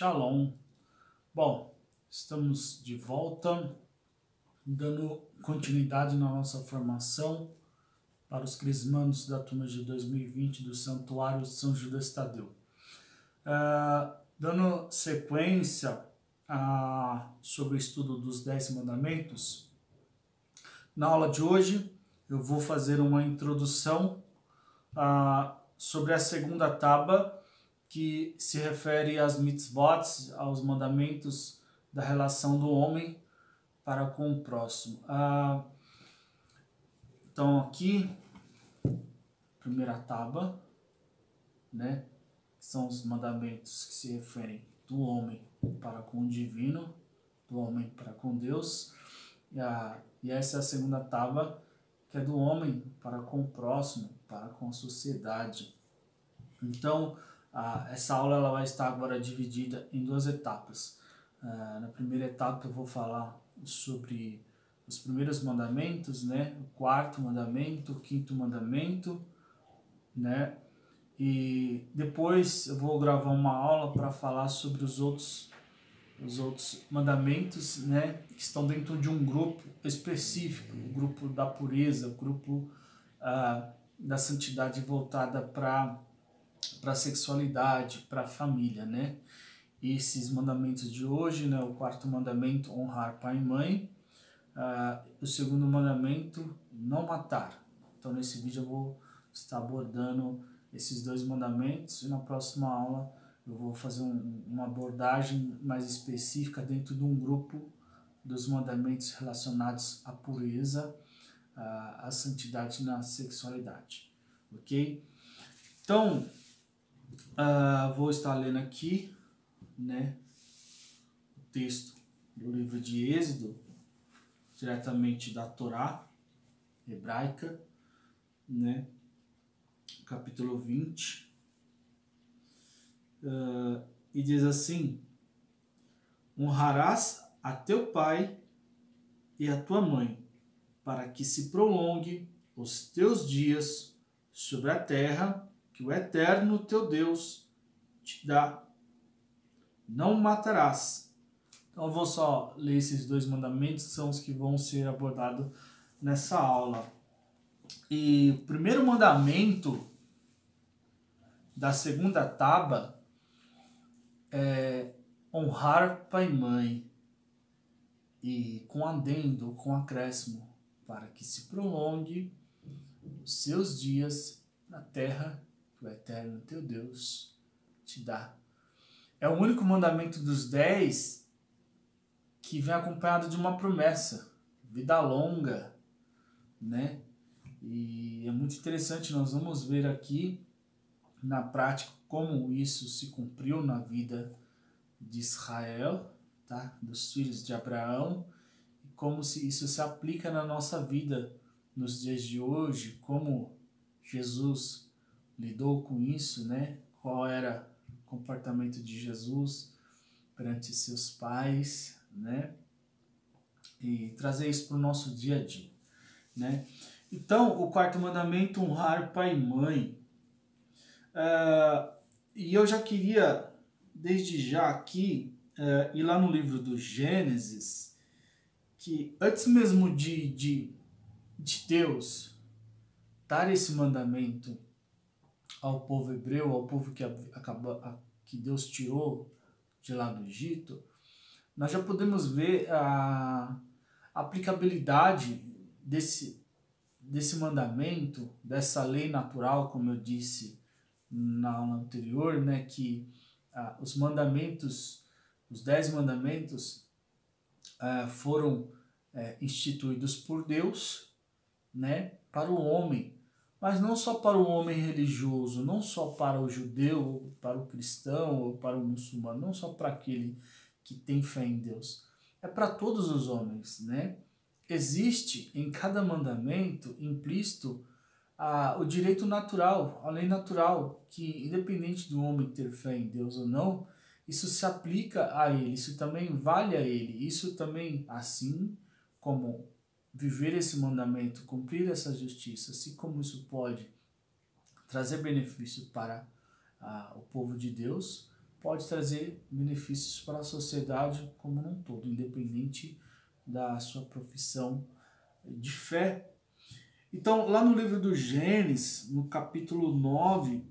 Shalom. Bom, estamos de volta, dando continuidade na nossa formação para os crismandos da turma de 2020 do Santuário de São Judas Tadeu. Dando sequência sobre o estudo dos 10 mandamentos, na aula de hoje eu vou fazer uma introdução sobre a segunda tábua, que se refere às mitzvot, aos mandamentos da relação do homem para com o próximo. Então aqui, primeira tábua, né, são os mandamentos que se referem do homem para com o divino, do homem para com Deus, e essa é a segunda tábua, que é do homem para com o próximo, para com a sociedade. Então, essa aula ela vai estar agora dividida em duas etapas. Na primeira etapa eu vou falar sobre os primeiros mandamentos, né? O quarto mandamento, o quinto mandamento, né? E depois eu vou gravar uma aula para falar sobre os outros mandamentos, né? Que estão dentro de um grupo específico, o grupo da pureza, o grupo da santidade voltada para a sexualidade, para a família, né? E esses mandamentos de hoje, né? O quarto mandamento, honrar pai e mãe. O segundo mandamento, não matar. Então nesse vídeo eu vou estar abordando esses dois mandamentos e na próxima aula eu vou fazer uma abordagem mais específica dentro de um grupo dos mandamentos relacionados à pureza, à santidade na sexualidade, ok? Então, vou estar lendo aqui, né, o texto do livro de Êxodo, diretamente da Torá hebraica, né, capítulo 20, e diz assim: honrarás a teu pai e a tua mãe, para que se prolongue os teus dias sobre a terra que o Eterno teu Deus te dá. Não matarás. Então eu vou só ler esses dois mandamentos, que são os que vão ser abordados nessa aula. E o primeiro mandamento da segunda tábua é honrar pai e mãe, e com adendo, com acréscimo, para que se prolongue os seus dias na terra que o Eterno teu Deus te dá. É o único mandamento dos 10 que vem acompanhado de uma promessa, vida longa, né? E é muito interessante, nós vamos ver aqui na prática como isso se cumpriu na vida de Israel, tá? Dos filhos de Abraão, e como isso se aplica na nossa vida nos dias de hoje, como Jesus lidou com isso, né? Qual era o comportamento de Jesus perante seus pais, né? E trazer isso para o nosso dia a dia, né? Então, o quarto mandamento, honrar pai e mãe. E eu já queria, desde já aqui, ir lá no livro do Gênesis, que antes mesmo de Deus dar esse mandamento ao povo hebreu, ao povo que Deus tirou de lá do Egito, nós já podemos ver a aplicabilidade desse mandamento, dessa lei natural, como eu disse na aula anterior, né, que os mandamentos, os 10 mandamentos foram instituídos por Deus, né, para o homem, mas não só para o homem religioso, não só para o judeu, ou para o cristão, ou para o muçulmano, não só para aquele que tem fé em Deus, é para todos os homens, né? Existe em cada mandamento implícito o direito natural, a lei natural, que independente do homem ter fé em Deus ou não, isso se aplica a ele, isso também vale a ele, isso também, assim como viver esse mandamento, cumprir essa justiça, assim como isso pode trazer benefício para o povo de Deus, pode trazer benefícios para a sociedade como um todo, independente da sua profissão de fé. Então, lá no livro do Gênesis, no capítulo 9,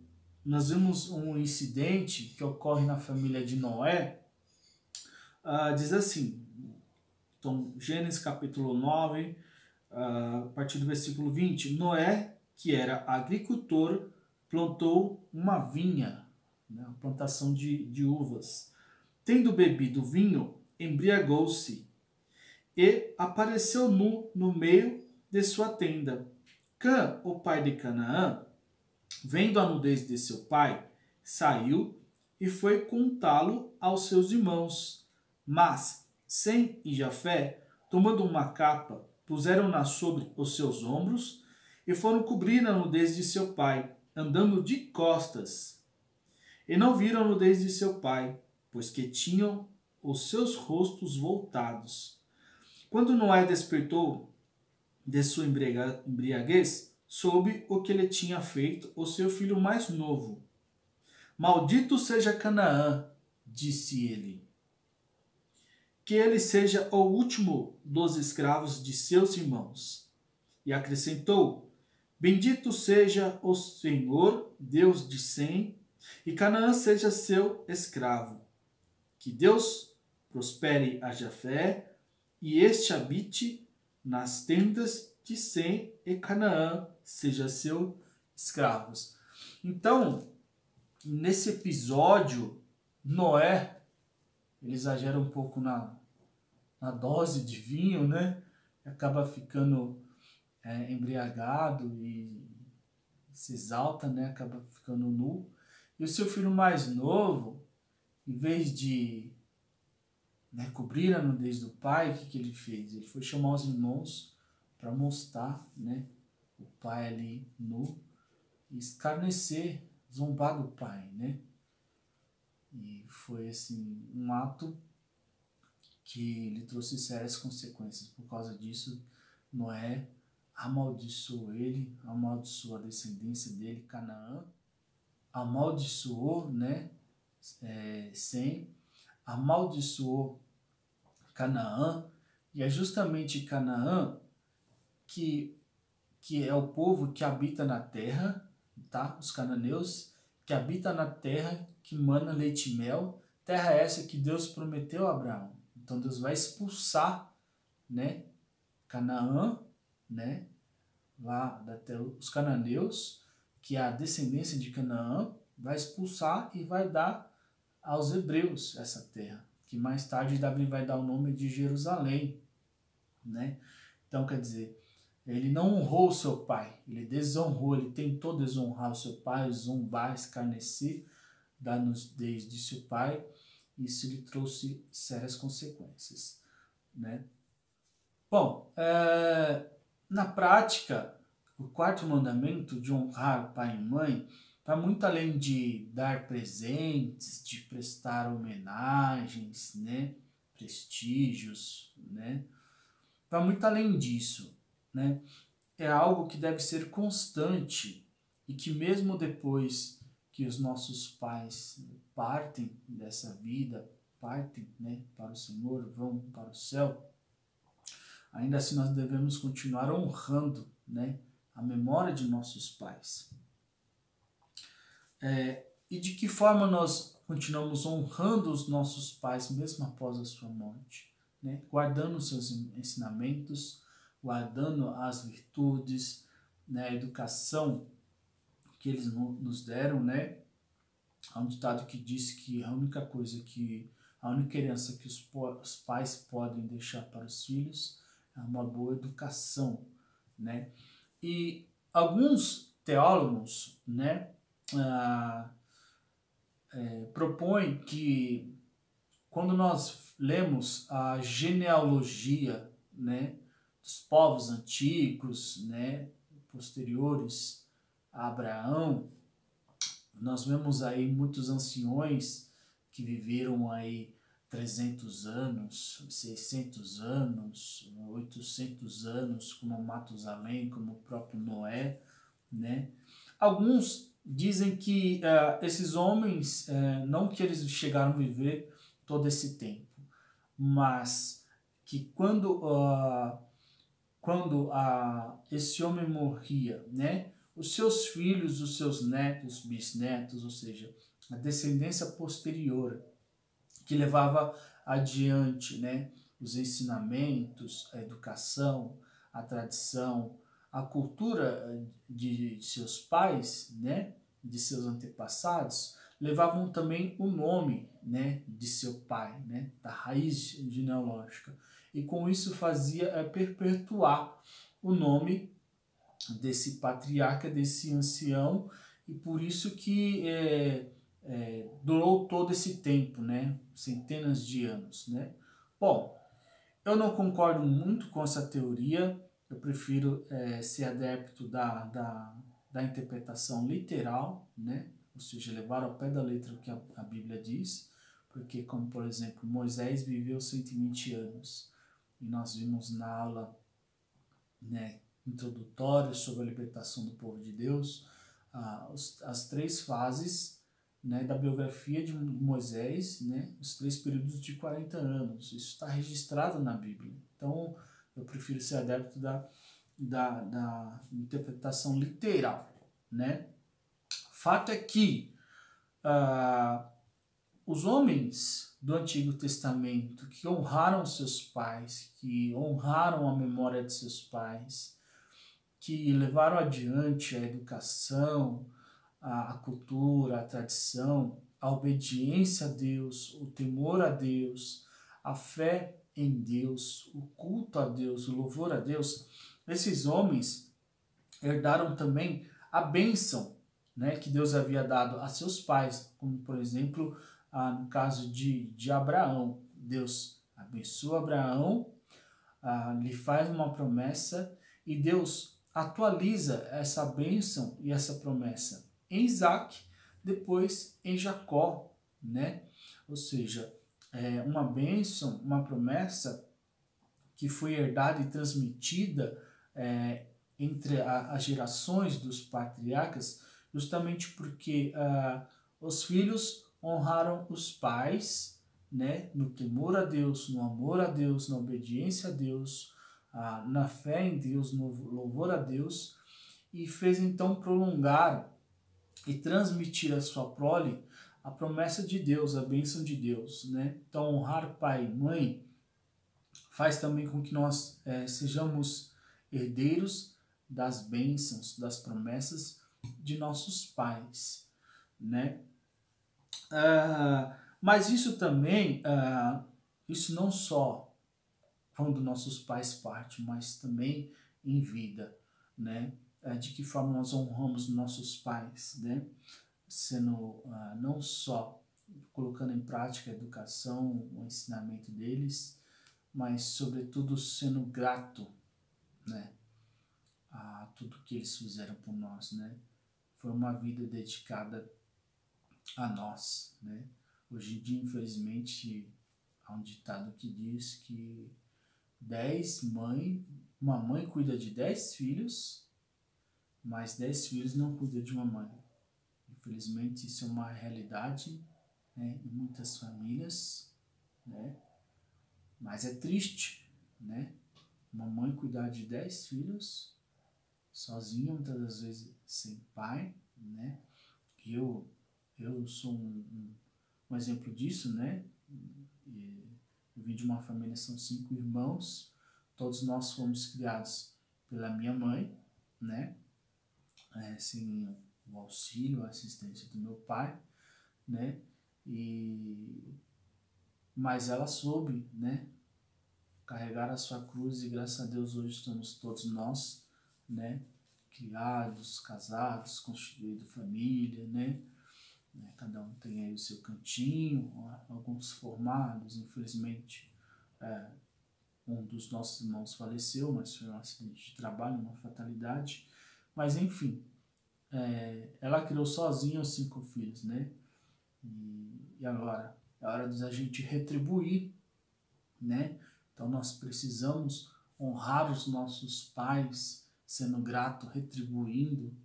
nós vemos um incidente que ocorre na família de Noé. Diz assim, então, Gênesis capítulo 9, a partir do versículo 20, Noé, que era agricultor, plantou uma vinha, né, uma plantação de uvas. Tendo bebido vinho, embriagou-se e apareceu nu no meio de sua tenda. Cã, o pai de Canaã, vendo a nudez de seu pai, saiu e foi contá-lo aos seus irmãos. Mas Sem e Jafé, tomando uma capa, puseram-na sobre os seus ombros e foram cobrir a nudez de seu pai, andando de costas. E não viram a nudez de seu pai, pois que tinham os seus rostos voltados. Quando Noé despertou de sua embriaguez, soube o que lhe tinha feito o seu filho mais novo. Maldito seja Canaã, disse ele. Que ele seja o último dos escravos de seus irmãos. E acrescentou, bendito seja o Senhor, Deus de Sem, e Canaã seja seu escravo. Que Deus prospere a Jafé, e este habite nas tendas de Sem, e Canaã seja seu escravos. Então, nesse episódio, Noé, ele exagera um pouco na dose de vinho, né? Acaba ficando embriagado e se exalta, né? Acaba ficando nu. E o seu filho mais novo, em vez de cobrir a nudez do pai, o que ele fez? Ele foi chamar os irmãos para mostrar, né, o pai ali nu e escarnecer, zombar do pai, né? E foi assim um ato que lhe trouxe sérias consequências. Por causa disso, Noé amaldiçoou ele, amaldiçoou a descendência dele, Canaã, amaldiçoou, né, Sem, amaldiçoou Canaã, e é justamente Canaã que é o povo que habita na terra, tá? Os cananeus que habitam na terra que mana leite e mel, terra essa que Deus prometeu a Abraão. Então Deus vai expulsar, né, Canaã, né, lá da terra, os cananeus, que é a descendência de Canaã, vai expulsar e vai dar aos hebreus essa terra, que mais tarde Davi vai dar o nome de Jerusalém, né? Então, quer dizer, ele não honrou o seu pai, ele desonrou, ele tentou desonrar o seu pai, zombar, escarnecer da nudez de seu pai. Isso lhe trouxe sérias consequências, né? Bom, na prática, o quarto mandamento de honrar pai e mãe vai muito além de dar presentes, de prestar homenagens, né, prestígios, né? Vai muito além disso, né? É algo que deve ser constante e que mesmo depois que os nossos pais partem dessa vida, partem, né, para o Senhor, vão para o céu, ainda assim nós devemos continuar honrando, né, a memória de nossos pais. E de que forma nós continuamos honrando os nossos pais mesmo após a sua morte, né? Guardando os seus ensinamentos, guardando as virtudes, né, a educação que eles nos deram, né? Há um ditado que diz que a única herança que os pais podem deixar para os filhos é uma boa educação, né? E alguns teólogos, né, propõem que quando nós lemos a genealogia, né, dos povos antigos, né, posteriores a Abraão, nós vemos aí muitos anciões que viveram aí 300 anos, 600 anos, 800 anos, como Matusalém, como o próprio Noé, né? Alguns dizem que esses homens, não que eles chegaram a viver todo esse tempo, mas que quando esse homem morria, né, os seus filhos, os seus netos, bisnetos, ou seja, a descendência posterior, que levava adiante, né, os ensinamentos, a educação, a tradição, a cultura de seus pais, né, de seus antepassados, levavam também o nome, né, de seu pai, né, da raiz genealógica. E com isso fazia perpetuar o nome desse patriarca, desse ancião, e por isso que durou todo esse tempo, né? Centenas de anos, né? Bom, eu não concordo muito com essa teoria, eu prefiro ser adepto da interpretação literal, né? Ou seja, levar ao pé da letra o que a Bíblia diz, porque como, por exemplo, Moisés viveu 120 anos, e nós vimos na aula, né, introdutória sobre a libertação do povo de Deus, as três fases, né, da biografia de Moisés, né, os 3 períodos de 40 anos. Isso está registrado na Bíblia. Então, eu prefiro ser adepto da interpretação literal, né? Fato é que os homens do Antigo Testamento que honraram seus pais, que honraram a memória de seus pais, que levaram adiante a educação, a cultura, a tradição, a obediência a Deus, o temor a Deus, a fé em Deus, o culto a Deus, o louvor a Deus, esses homens herdaram também a bênção, né, que Deus havia dado a seus pais, como por exemplo, no caso de Abraão. Deus abençoa Abraão, lhe faz uma promessa e Deus atualiza essa bênção e essa promessa em Isaac, depois em Jacó, né? Ou seja, uma bênção, uma promessa que foi herdada e transmitida entre as gerações dos patriarcas, justamente porque os filhos honraram os pais, né, no temor a Deus, no amor a Deus, na obediência a Deus, na fé em Deus, no louvor a Deus, e fez então prolongar e transmitir a sua prole a promessa de Deus, a bênção de Deus, né? Então, honrar pai e mãe faz também com que nós sejamos herdeiros das bênçãos, das promessas de nossos pais, né? Mas isso também, isso não só quando nossos pais partem, mas também em vida, né? De que forma nós honramos nossos pais, né? Sendo não só colocando em prática a educação, o ensinamento deles, mas sobretudo sendo grato, né, a tudo que eles fizeram por nós, né? Foi uma vida dedicada a nós, né? Hoje em dia, infelizmente, há um ditado que diz que uma mãe cuida de 10 filhos, mas 10 filhos não cuidam de uma mãe. Infelizmente, isso é uma realidade, né, em muitas famílias, né? Mas é triste, né? Uma mãe cuidar de 10 filhos, sozinha, muitas das vezes sem pai, né? Eu sou um exemplo disso, né? Eu vim de uma família, são 5 irmãos, todos nós fomos criados pela minha mãe, né? Sem o auxílio, a assistência do meu pai, né? Mas ela soube, né, carregar a sua cruz e graças a Deus hoje estamos todos nós, né, criados, casados, constituindo família, né? Cada um tem aí o seu cantinho, alguns formados, infelizmente um dos nossos irmãos faleceu, mas foi um acidente de trabalho, uma fatalidade, mas enfim, ela criou sozinha os 5 filhos, né? E agora é hora de a gente retribuir, né? Então nós precisamos honrar os nossos pais, sendo grato, retribuindo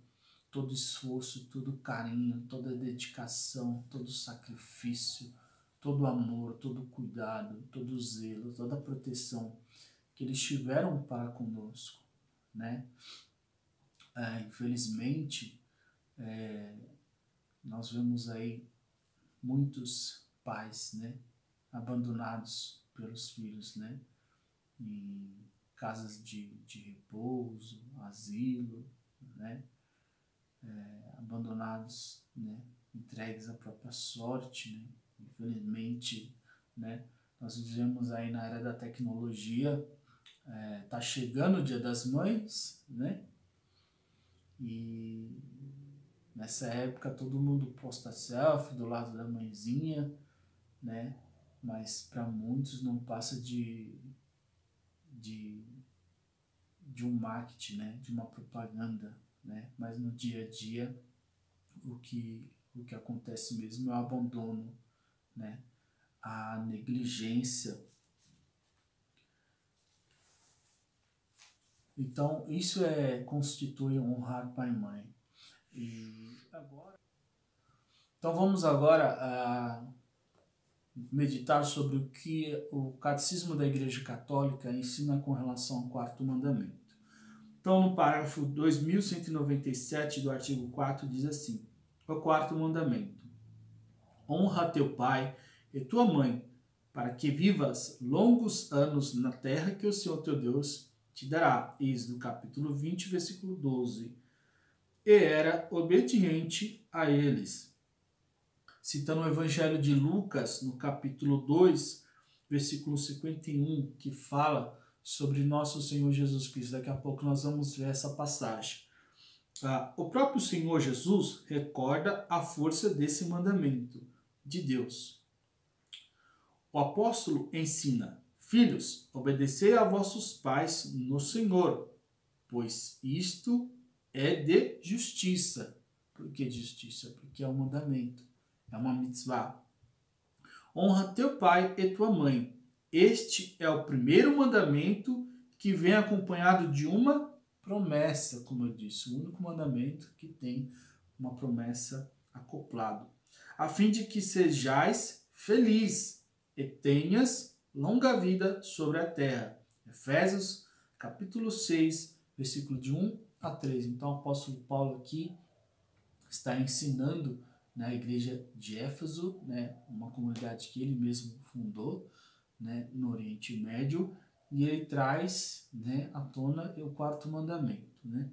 todo esforço, todo carinho, toda dedicação, todo sacrifício, todo amor, todo cuidado, todo zelo, toda proteção que eles tiveram para conosco, né? Infelizmente, nós vemos aí muitos pais, né, abandonados pelos filhos, né, em casas de repouso, asilo, né, abandonados, né, entregues à própria sorte, né. Infelizmente, né, nós vivemos aí na era da tecnologia, tá chegando o Dia das Mães, né, e nessa época todo mundo posta selfie do lado da mãezinha, né, mas para muitos não passa de um marketing, né, de uma propaganda, né, mas no dia a dia o que acontece mesmo é o abandono, né, a negligência. Então isso constitui honrar pai e mãe. Então vamos agora meditar sobre o que o Catecismo da Igreja Católica ensina com relação ao quarto mandamento. Então, no parágrafo 2197 do artigo 4 diz assim: o quarto mandamento: honra teu pai e tua mãe, para que vivas longos anos na terra que o Senhor teu Deus te dará. Êxodo capítulo 20, versículo 12. E era obediente a eles. Citando o Evangelho de Lucas, no capítulo 2, versículo 51, que fala sobre nosso Senhor Jesus Cristo. Daqui a pouco nós vamos ver essa passagem. O próprio Senhor Jesus recorda a força desse mandamento de Deus. O apóstolo ensina: filhos, obedecei a vossos pais no Senhor, pois isto é de justiça. Por que de justiça? Porque é um mandamento, é uma mitzvah. Honra teu pai e tua mãe. Este é o primeiro mandamento que vem acompanhado de uma promessa, como eu disse, o único mandamento que tem uma promessa acoplado, a fim de que sejais feliz e tenhas longa vida sobre a terra. Efésios capítulo 6, versículo de 1 a 3. Então o apóstolo Paulo aqui está ensinando na igreja de Éfeso, né, uma comunidade que ele mesmo fundou, né, no Oriente Médio, e ele traz, né, à tona o quarto mandamento. Né?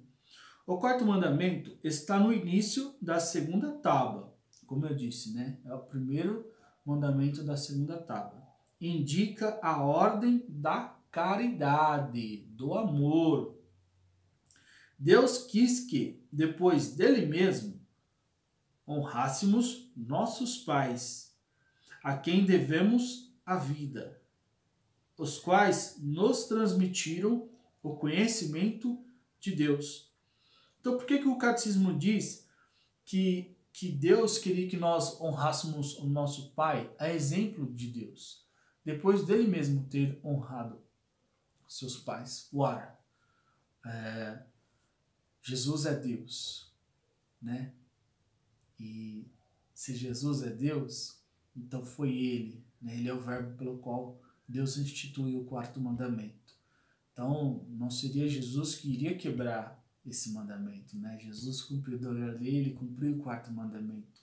O quarto mandamento está no início da segunda tábua, como eu disse, né, é o primeiro mandamento da segunda tábua. Indica a ordem da caridade, do amor. Deus quis que, depois dele mesmo, honrássemos nossos pais, a quem devemos a vida, os quais nos transmitiram o conhecimento de Deus. Então, por que o catecismo diz que Deus queria que nós honrássemos o nosso pai, a exemplo de Deus, depois dele mesmo ter honrado seus pais? Ora, Jesus é Deus, né? E se Jesus é Deus, então foi ele, né? Ele é o verbo pelo qual Deus instituiu o quarto mandamento. Então, não seria Jesus que iria quebrar esse mandamento, né? Jesus cumpriu a lei, ele cumpriu o quarto mandamento.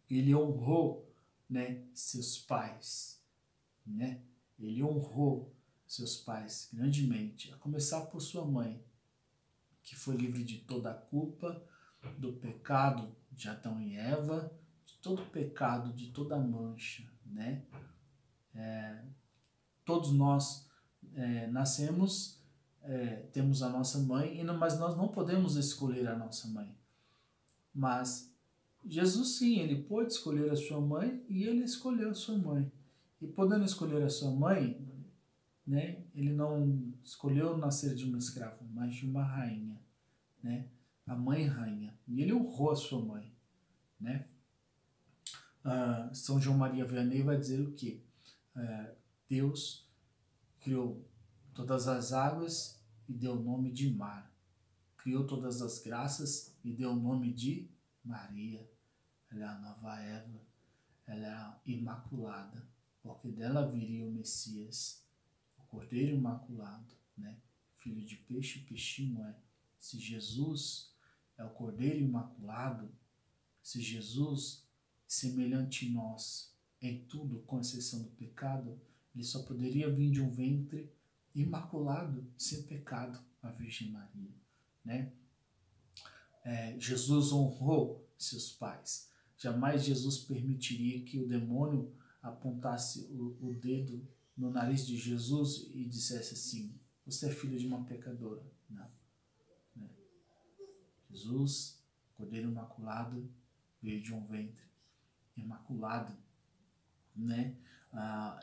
Ele honrou, né, seus pais, né? Ele honrou seus pais grandemente, a começar por sua mãe, que foi livre de toda a culpa, do pecado de Adão e Eva, de todo pecado, de toda mancha, né? Todos nós nascemos, temos a nossa mãe, mas nós não podemos escolher a nossa mãe. Mas Jesus sim, ele pôde escolher a sua mãe e ele escolheu a sua mãe. E podendo escolher a sua mãe, né, ele não escolheu nascer de uma escrava, mas de uma rainha, né? A mãe rainha. E ele honrou a sua mãe, né? São João Maria Vianney vai dizer o quê? Deus criou todas as águas e deu o nome de mar. criou todas as graças e deu o nome de Maria. Ela é a nova Eva, ela é a imaculada, porque dela viria o Messias, o Cordeiro Imaculado, né? Filho de peixe, peixinho é. Se Jesus é o Cordeiro Imaculado, se Jesus, semelhante a nós, em tudo, com exceção do pecado, ele só poderia vir de um ventre imaculado, sem pecado, a Virgem Maria, né? Jesus honrou seus pais. Jamais Jesus permitiria que o demônio apontasse o dedo no nariz de Jesus e dissesse assim: você é filho de uma pecadora. Não. Né? Jesus, Cordeiro Imaculado, veio de um ventre imaculado, né?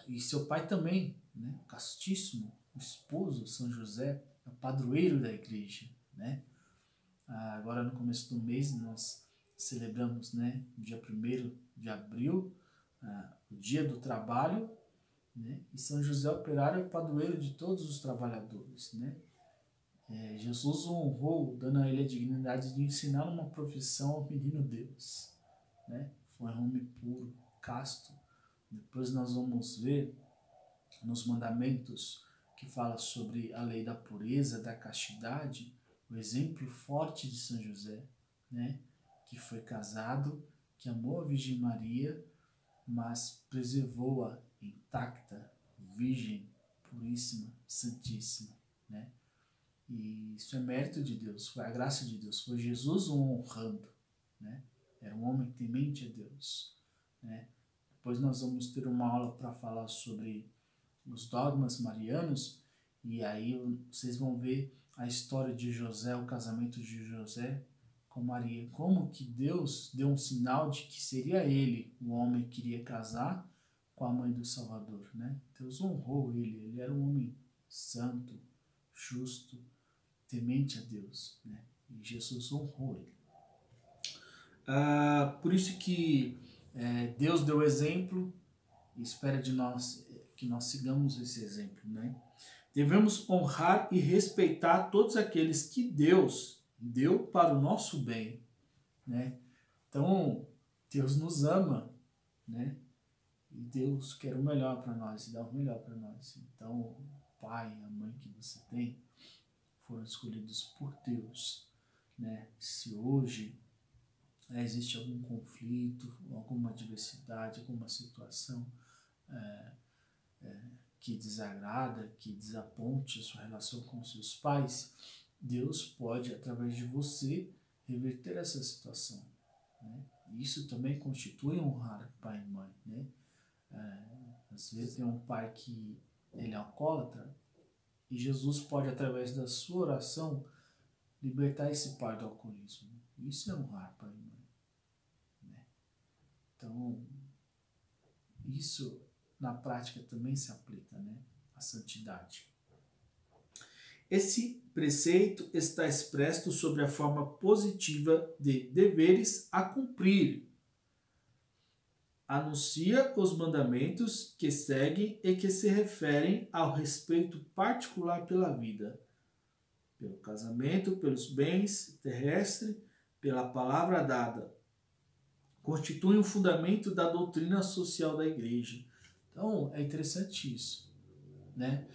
E seu pai também, né? Castíssimo, o esposo, São José, é o padroeiro da igreja, né? Agora no começo do mês nós celebramos, né, dia 1º de abril, o dia do trabalho, né? E São José Operário é o padroeiro de todos os trabalhadores, né? Jesus o honrou, dando a ele a dignidade de ensinar uma profissão ao menino Deus, né? Foi um homem puro, casto. Depois nós vamos ver nos mandamentos que fala sobre a lei da pureza, da castidade, o exemplo forte de São José, né? Que foi casado, que amou a Virgem Maria, mas preservou-a intacta, virgem, puríssima, santíssima, né? E isso é mérito de Deus, foi a graça de Deus, foi Jesus o honrando, né? Era um homem temente a Deus, né? Depois nós vamos ter uma aula para falar sobre os dogmas marianos, e aí vocês vão ver a história de José, o casamento de José com Maria, como que Deus deu um sinal de que seria ele o homem que iria casar com a mãe do Salvador, né? Deus honrou ele era um homem santo, justo, temente a Deus, né? E Jesus honrou ele. Por isso que Deus deu exemplo e espera de nós que nós sigamos esse exemplo, né? Devemos honrar e respeitar todos aqueles que Deus deu para o nosso bem, né? Então, Deus nos ama, né? E Deus quer o melhor para nós e dá o melhor para nós. Então, o pai e a mãe que você tem foram escolhidos por Deus, né? Se hoje existe algum conflito, alguma adversidade, alguma situação que desagrada, que desaponte a sua relação com seus pais, Deus pode, através de você, reverter essa situação, né? Isso também constitui honrar pai e mãe, né? Às vezes tem um pai que ele é alcoólatra e Jesus pode, através da sua oração, libertar esse pai do alcoolismo. Isso é honrar pai e mãe, né? Então, isso na prática também se aplica, né? A santidade. Esse preceito está expresso sobre a forma positiva de deveres a cumprir. Anuncia os mandamentos que seguem e que se referem ao respeito particular pela vida, pelo casamento, pelos bens terrestres, pela palavra dada. Constitui um fundamento da doutrina social da Igreja. Então, é interessante isso, né?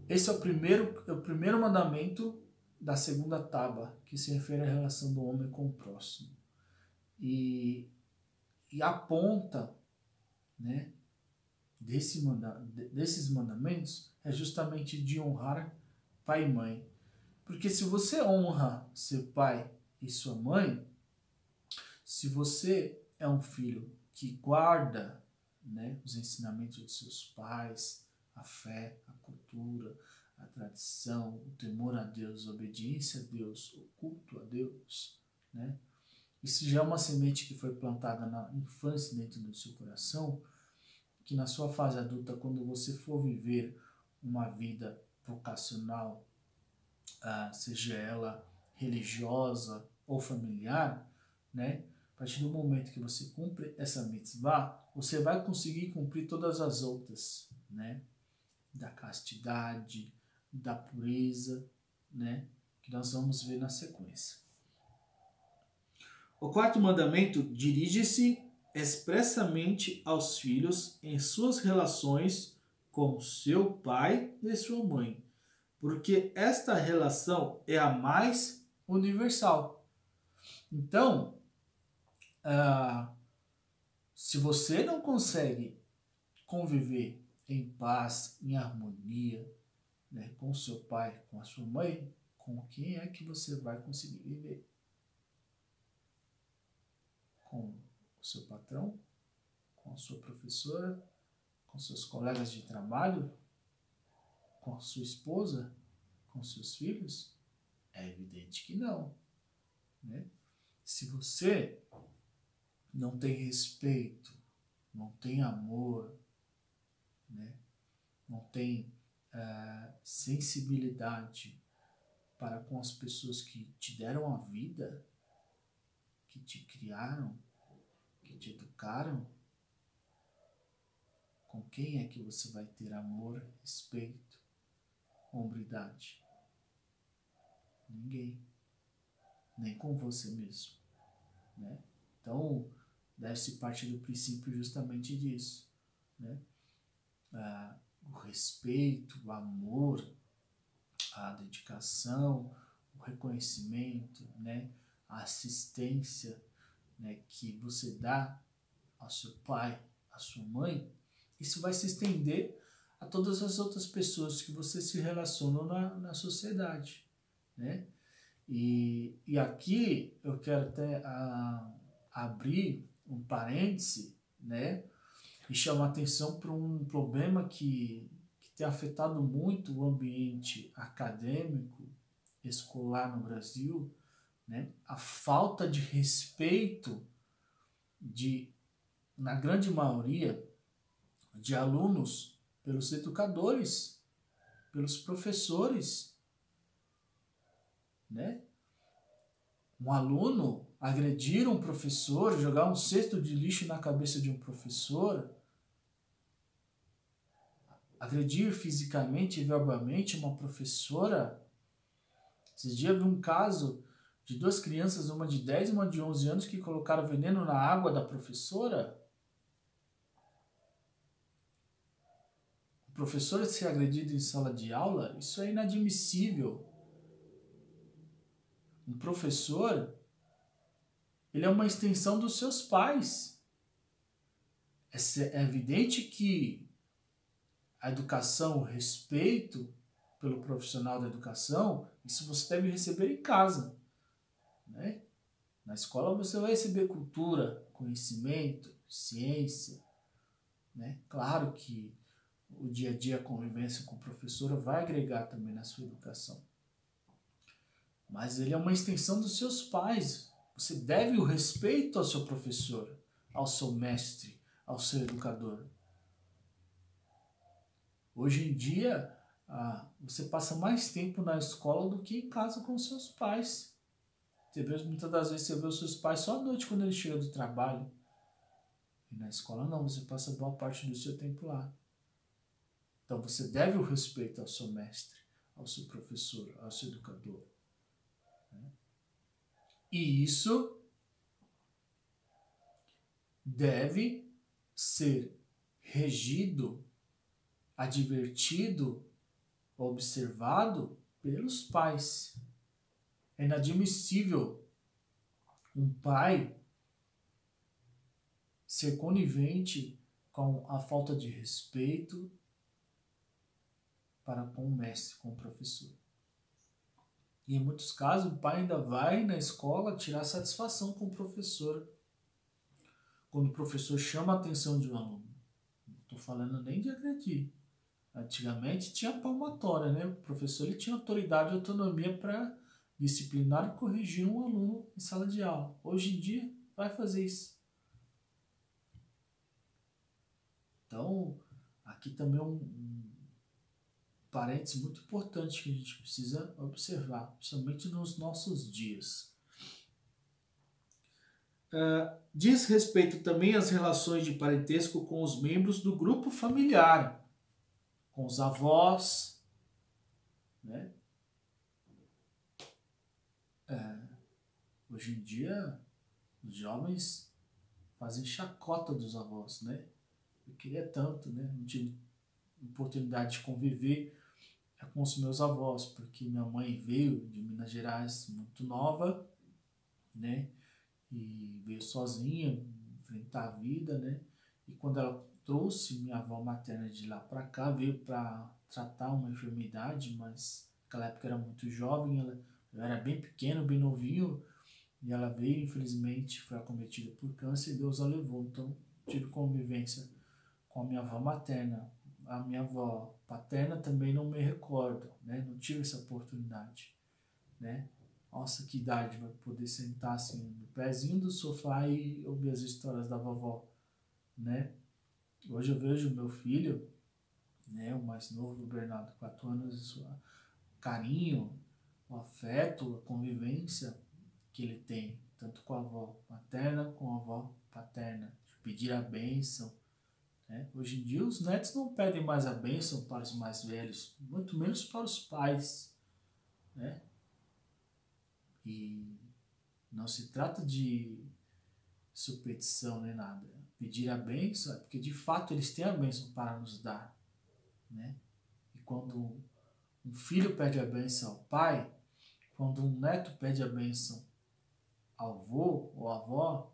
Esse é o primeiro mandamento da segunda tábua, que se refere à relação do homem com o próximo. E aponta, né, desses mandamentos é justamente de honrar pai e mãe. Porque se você honra seu pai e sua mãe, se você é um filho que guarda, né, os ensinamentos de seus pais, a fé, a cultura, a tradição, o temor a Deus, a obediência a Deus, o culto a Deus, né? Isso já é uma semente que foi plantada na infância dentro do seu coração, que na sua fase adulta, quando você for viver uma vida vocacional, seja ela religiosa ou familiar, né? A partir do momento que você cumpre essa mitzvah, você vai conseguir cumprir todas as outras, né? Da castidade, da pureza, né? que nós vamos ver na sequência. O quarto mandamento dirige-se expressamente aos filhos em suas relações com seu pai e sua mãe, porque esta relação é a mais universal. Então, se você não consegue conviver em paz, em harmonia, né, com seu pai, com a sua mãe, com quem é que você vai conseguir viver? Com o seu patrão? Com a sua professora? Com seus colegas de trabalho? Com a sua esposa? Com seus filhos? É evidente que não, né? Se você não tem respeito, não tem amor, né? Não tem sensibilidade para com as pessoas que te deram a vida, que te criaram, que te educaram, com quem é que você vai ter amor, respeito, hombridade? Ninguém. Nem com você mesmo, né? Então, deve-se partir do princípio justamente disso, né? O respeito, o amor, a dedicação, o reconhecimento, né? A assistência, né, que você dá ao seu pai, à sua mãe, isso vai se estender a todas as outras pessoas que você se relaciona na sociedade, né? E aqui eu quero até abrir um parêntese, né, e chamar atenção para um problema que tem afetado muito o ambiente acadêmico, escolar no Brasil, né? A falta de respeito na grande maioria, de alunos pelos educadores, pelos professores, né? Um aluno agredir um professor, jogar um cesto de lixo na cabeça de um professor, agredir fisicamente e verbalmente uma professora. Esses dias vi um caso de duas crianças, uma de 10 e uma de 11 anos, que colocaram veneno na água da professora. O professor ser agredido em sala de aula, isso é inadmissível. Um professor, ele é uma extensão dos seus pais. É evidente que a educação, o respeito pelo profissional da educação, isso você deve receber em casa, né? Na escola você vai receber cultura, conhecimento, ciência, né? Claro que o dia a dia, a convivência com o professor vai agregar também na sua educação. Mas ele é uma extensão dos seus pais. Você deve o respeito ao seu professor, ao seu mestre, ao seu educador. Hoje em dia, você passa mais tempo na escola do que em casa com seus pais. Muitas das vezes você vê os seus pais só à noite quando eles chegam do trabalho. E na escola não, você passa boa parte do seu tempo lá. Então você deve o respeito ao seu mestre, ao seu professor, ao seu educador. E isso deve ser regido, advertido, observado pelos pais. É inadmissível um pai ser conivente com a falta de respeito para com o mestre, com o professor. E em muitos casos o pai ainda vai na escola tirar satisfação com o professor. Quando o professor chama a atenção de um aluno. Não estou falando nem de agredir. Antigamente tinha palmatória, né? O professor ele tinha autoridade e autonomia para disciplinar e corrigir um aluno em sala de aula. Hoje em dia vai fazer isso. Então, aqui também é um parênteses muito importante que a gente precisa observar, principalmente nos nossos dias. Diz respeito também às relações de parentesco com os membros do grupo familiar, com os avós, né? hoje em dia os jovens fazem chacota dos avós, né? Eu queria tanto, né? Não tive oportunidade de conviver com os meus avós, porque minha mãe veio de Minas Gerais muito nova, né? E veio sozinha enfrentar a vida, né? E quando ela trouxe minha avó materna de lá para cá, veio para tratar uma enfermidade, mas naquela época era muito jovem, eu era bem pequeno, bem novinho, e ela veio, infelizmente, foi acometida por câncer e Deus a levou. Então, tive convivência com a minha avó materna. A minha avó paterna também não me recordo, né? Não tive essa oportunidade, né? Nossa, que idade vai poder sentar assim no pezinho do sofá e ouvir as histórias da vovó, né? Hoje eu vejo meu filho, né, o mais novo, o Bernardo, 4 anos, o carinho, o afeto, a convivência que ele tem, tanto com a avó materna como a avó paterna, de pedir a bênção, né? Hoje em dia os netos não pedem mais a bênção para os mais velhos, muito menos para os pais, né? E não se trata de superstição nem nada. Pedir a bênção é porque de fato eles têm a bênção para nos dar, né? E quando um filho pede a bênção ao pai, quando um neto pede a bênção ao avô ou à avó,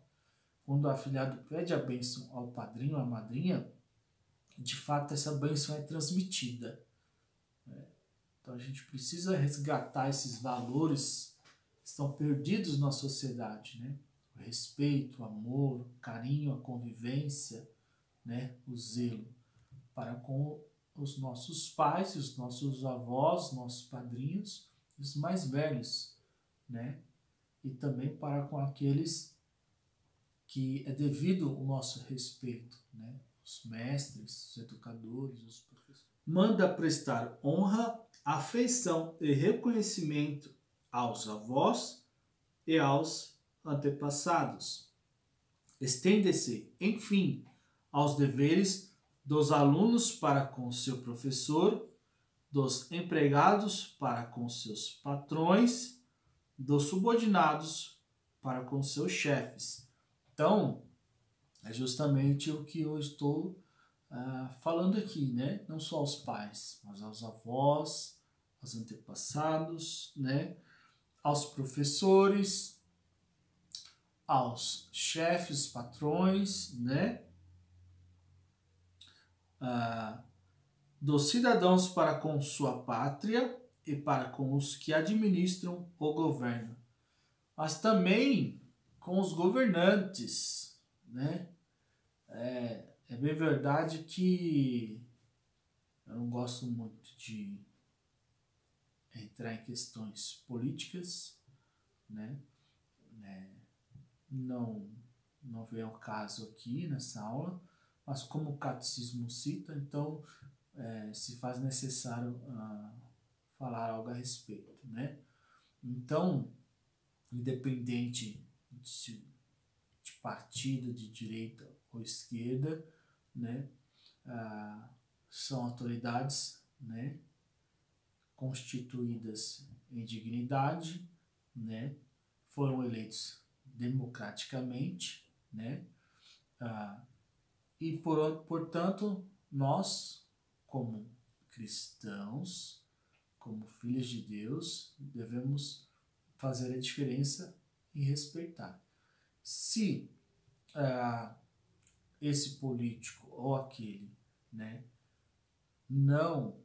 quando o afilhado pede a bênção ao padrinho ou à madrinha, de fato essa bênção é transmitida, né? Então a gente precisa resgatar esses valores que estão perdidos na sociedade, né? O respeito, o amor, o carinho, a convivência, né? O zelo para com os nossos pais, os nossos avós, nossos padrinhos, os mais velhos, né? E também para com aqueles que é devido o nosso respeito, né? Os mestres, os educadores, os professores. Manda prestar honra, afeição e reconhecimento aos avós e aos antepassados. Estende-se, enfim, aos deveres dos alunos para com seu professor, dos empregados para com seus patrões, dos subordinados para com seus chefes. Então, é justamente o que eu estou falando aqui, né? Não só aos pais, mas aos avós, aos antepassados, né? Aos professores, aos chefes, patrões, né? Dos cidadãos para com sua pátria e para com os que administram o governo, mas também com os governantes, né? É bem verdade que eu não gosto muito de entrar em questões políticas, né? Não vem ao caso aqui nessa aula, mas como o catecismo cita, então se faz necessário falar algo a respeito, né? Então, independente de partido, de direita ou esquerda, né? São autoridades, né? Constituídas em dignidade, né? Foram eleitos democraticamente, né? E portanto, nós, como cristãos, como filhos de Deus, devemos fazer a diferença e respeitar. Se esse político ou aquele, né, não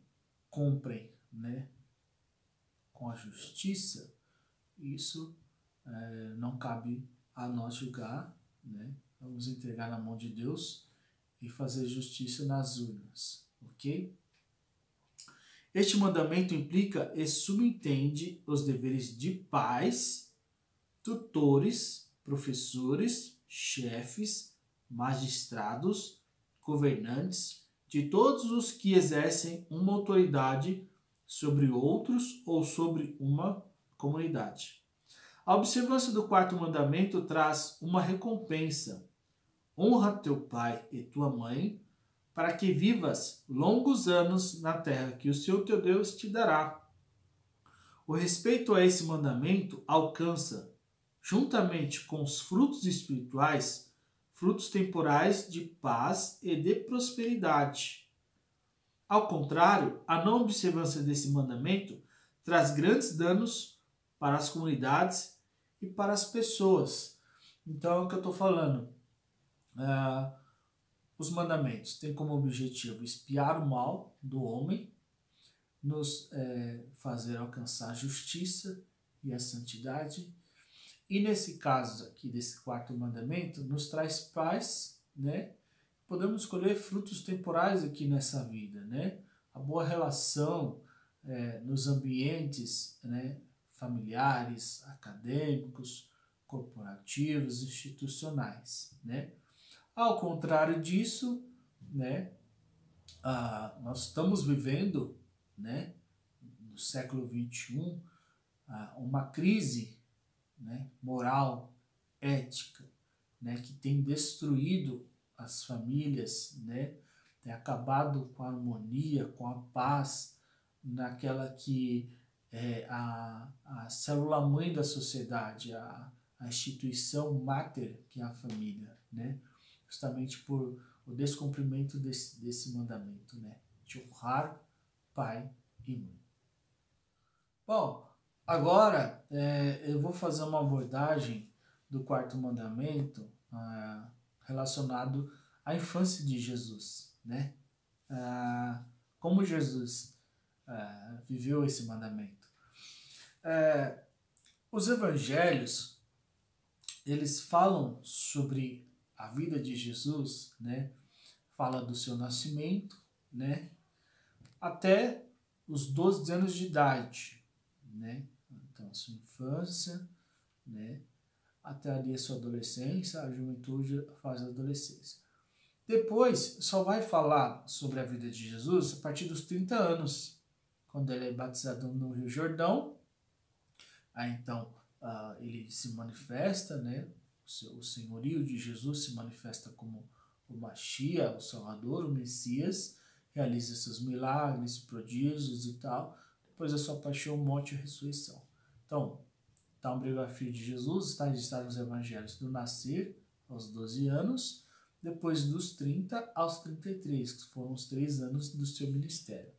cumprem, né, com a justiça, isso não cabe a nós julgar, né? Vamos entregar na mão de Deus e fazer justiça nas urnas, ok? Este mandamento implica e subentende os deveres de pais, tutores, professores, chefes, magistrados, governantes, de todos os que exercem uma autoridade sobre outros ou sobre uma comunidade. A observância do quarto mandamento traz uma recompensa. Honra teu pai e tua mãe, para que vivas longos anos na terra que o Senhor teu Deus te dará. O respeito a esse mandamento alcança, juntamente com os frutos espirituais, frutos temporais de paz e de prosperidade. Ao contrário, a não observância desse mandamento traz grandes danos para as comunidades e para as pessoas. Então é o que eu estou falando. Os mandamentos têm como objetivo espiar o mal do homem, nos fazer alcançar a justiça e a santidade. E nesse caso aqui, desse quarto mandamento, nos traz paz, né? Podemos escolher frutos temporais aqui nessa vida, né? A boa relação nos ambientes, né, familiares, acadêmicos, corporativos, institucionais, né? Ao contrário disso, né, nós estamos vivendo, né, no século XXI, uma crise, né, moral, ética, né, que tem destruído as famílias, né, tem acabado com a harmonia, com a paz, naquela que é a célula-mãe da sociedade, a instituição máter que é a família, né, justamente por o descumprimento desse mandamento, né, de honrar pai e mãe. Bom, agora eu vou fazer uma abordagem do quarto mandamento relacionado à infância de Jesus, né? Como Jesus viveu esse mandamento. Os evangelhos, eles falam sobre a vida de Jesus, né? Fala do seu nascimento, né? Até os 12 anos de idade, né? Então, a sua infância, né? Até ali a sua adolescência, a juventude, a fase da adolescência. Depois, só vai falar sobre a vida de Jesus a partir dos 30 anos, quando ele é batizado no Rio Jordão. Aí, então, ele se manifesta, né? O senhorio de Jesus se manifesta como o Mashiach, o Salvador, o Messias, realiza seus milagres, prodígios e tal. Depois da sua paixão, morte e ressurreição. Então, tá uma biografia de Jesus, está registrado nos evangelhos do nascer aos 12 anos, depois dos 30 aos 33, que foram os 3 anos do seu ministério.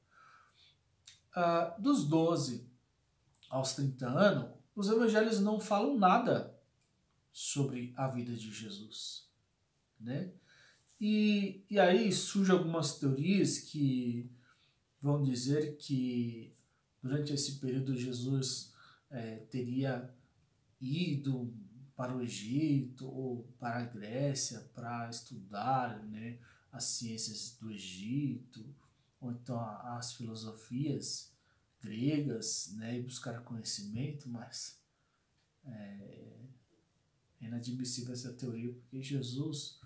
Dos 12 aos 30 anos, os evangelhos não falam nada sobre a vida de Jesus, né? E aí surgem algumas teorias que vão dizer que durante esse período Jesus teria ido para o Egito ou para a Grécia para estudar, né, as ciências do Egito, ou então as filosofias gregas, né, e buscar conhecimento, mas é inadmissível essa teoria, porque Jesus,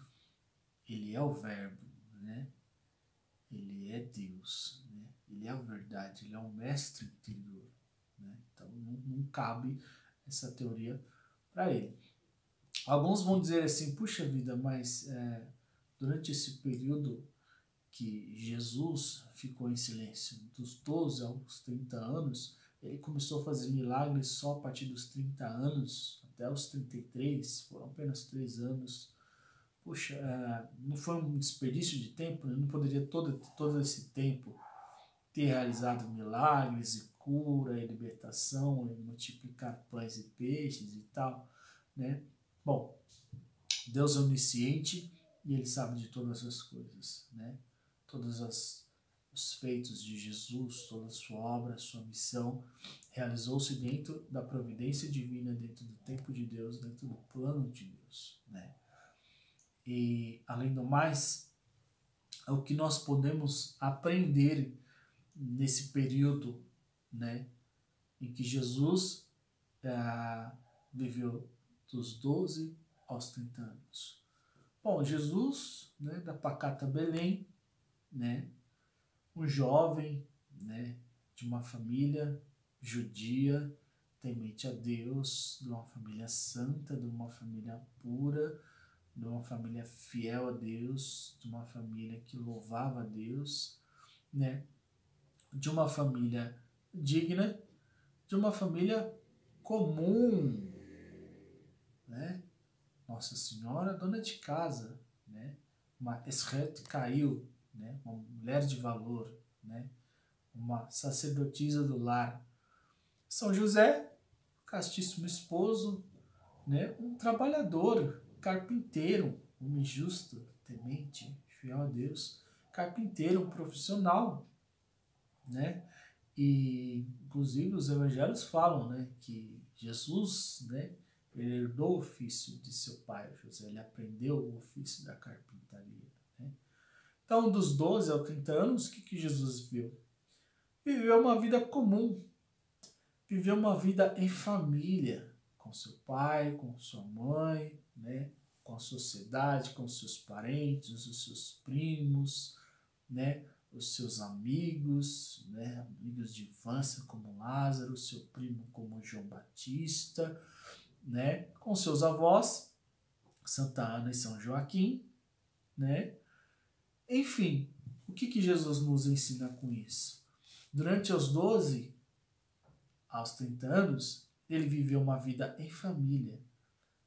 ele é o verbo, né? Ele é Deus, né? Ele é a verdade, ele é o mestre interior, né? Então não cabe essa teoria para ele. Alguns vão dizer assim, puxa vida, mas durante esse período que Jesus ficou em silêncio, dos 12 aos 30 anos, ele começou a fazer milagres só a partir dos 30 anos, até os 33, foram apenas 3 anos. Puxa, não foi um desperdício de tempo? Ele não poderia todo esse tempo ter realizado milagres e cura e libertação e multiplicar pães e peixes e tal, né? Bom, Deus é onisciente e Ele sabe de todas as coisas, né? Todos os feitos de Jesus, toda a sua obra, a sua missão, realizou-se dentro da providência divina, dentro do tempo de Deus, dentro do plano de Deus, né? E, além do mais, o que nós podemos aprender nesse período, né, em que Jesus viveu dos 12 aos 30 anos. Bom, Jesus, né, da pacata Belém, né, um jovem, né, de uma família judia, temente a Deus, de uma família santa, de uma família pura, de uma família fiel a Deus, de uma família que louvava a Deus, né, de uma família digna, de uma família comum, né? Nossa Senhora, dona de casa, né? Uma Esret caiu, né? Uma mulher de valor, né? Uma sacerdotisa do lar. São José, castíssimo esposo, né? Um trabalhador, carpinteiro, homem justo, temente, fiel a Deus, carpinteiro, um profissional, né? E inclusive os evangelhos falam, né, que Jesus, né, ele herdou o ofício de seu pai José, ele aprendeu o ofício da carpintaria, né? Então, dos 12 aos 30 anos, o que Jesus viu? Viveu uma vida comum, viveu uma vida em família, com seu pai, com sua mãe, né, com a sociedade, com seus parentes, os seus primos, né, os seus amigos, né, amigos de infância como Lázaro, seu primo como João Batista, né, com seus avós, Santa Ana e São Joaquim, né? Enfim, o que Jesus nos ensina com isso? Durante os 12 aos 30 anos, ele viveu uma vida em família,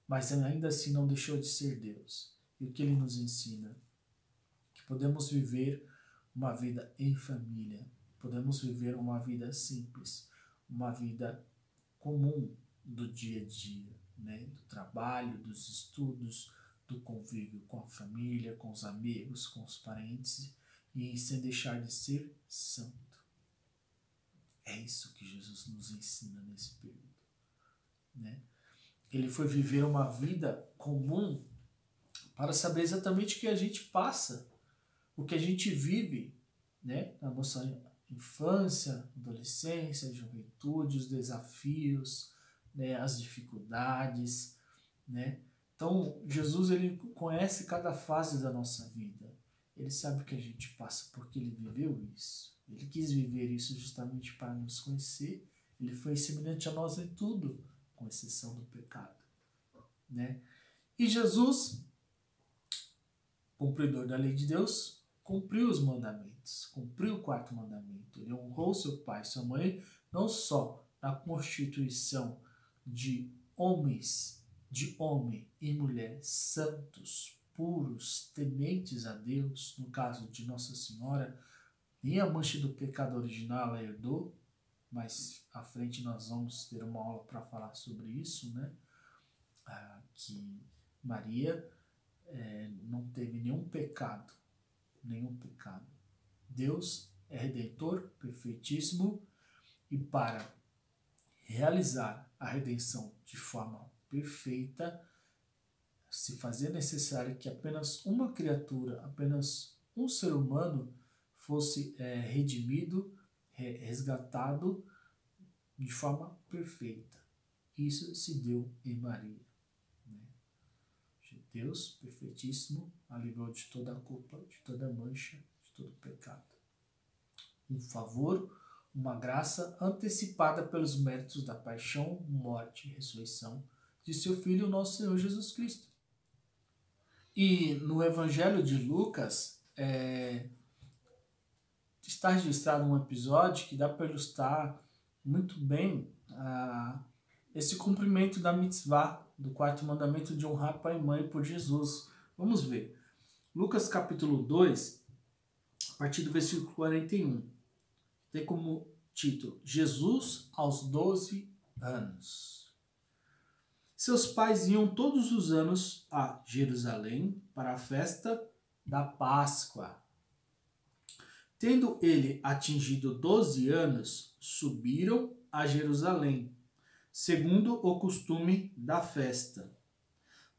mas ainda assim não deixou de ser Deus. E o que ele nos ensina? Que podemos viver uma vida em família, podemos viver uma vida simples, uma vida comum do dia a dia, né? Do trabalho, dos estudos, do convívio com a família, com os amigos, com os parentes, e sem deixar de ser santo. É isso que Jesus nos ensina nesse período, né? Ele foi viver uma vida comum para saber exatamente o que a gente passa, o que a gente vive, né, na nossa infância, adolescência, juventude, os desafios, né, as dificuldades, né? Então, Jesus, ele conhece cada fase da nossa vida. Ele sabe o que a gente passa porque ele viveu isso. Ele quis viver isso justamente para nos conhecer. Ele foi semelhante a nós em tudo, com exceção do pecado, né? E Jesus, cumpridor da lei de Deus, cumpriu os mandamentos, cumpriu o 4º mandamento. Ele honrou seu pai e sua mãe, não só na constituição de homens, de homem e mulher santos, puros, tementes a Deus, no caso de Nossa Senhora, nem a mancha do pecado original ela herdou, mas à frente nós vamos ter uma aula para falar sobre isso, né? Que Maria não teve nenhum pecado. Deus é redentor, perfeitíssimo, e para realizar a redenção de forma perfeita, se fazia necessário que apenas uma criatura, apenas um ser humano fosse redimido, resgatado de forma perfeita. Isso se deu em Maria, né? Deus perfeitíssimo a livrou de toda a culpa, de toda a mancha, de todo o pecado. Um favor, uma graça antecipada pelos méritos da paixão, morte e ressurreição de seu Filho, nosso Senhor Jesus Cristo. E no Evangelho de Lucas está registrado um episódio que dá para ilustrar muito bem esse cumprimento da mitzvah, do 4º mandamento de honrar pai e mãe por Jesus. Vamos ver. Lucas capítulo 2, a partir do versículo 41. Tem como título: Jesus aos 12 anos. Seus pais iam todos os anos a Jerusalém para a festa da Páscoa. Tendo ele atingido 12 anos, subiram a Jerusalém, segundo o costume da festa.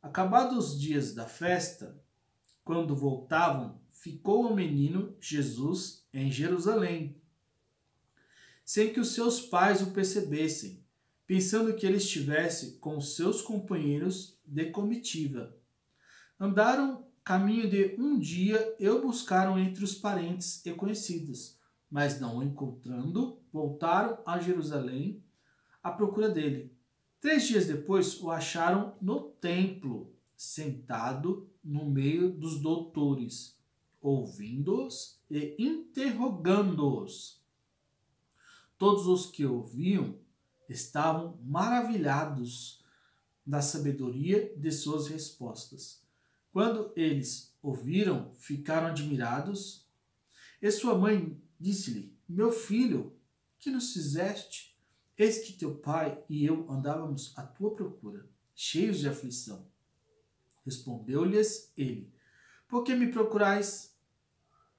Acabados os dias da festa, quando voltavam, ficou o menino Jesus em Jerusalém, sem que os seus pais o percebessem, pensando que ele estivesse com os seus companheiros de comitiva. Andaram caminho de um dia e o buscaram entre os parentes e conhecidos, mas não o encontrando, voltaram a Jerusalém à procura dele. 3 dias depois o acharam no templo, sentado no meio dos doutores, ouvindo-os e interrogando-os. Todos os que ouviam estavam maravilhados da sabedoria de suas respostas. Quando eles ouviram, ficaram admirados. E sua mãe disse-lhe: Meu filho, que nos fizeste? Eis que teu pai e eu andávamos à tua procura, cheios de aflição. Respondeu-lhes ele: Por que me procurais?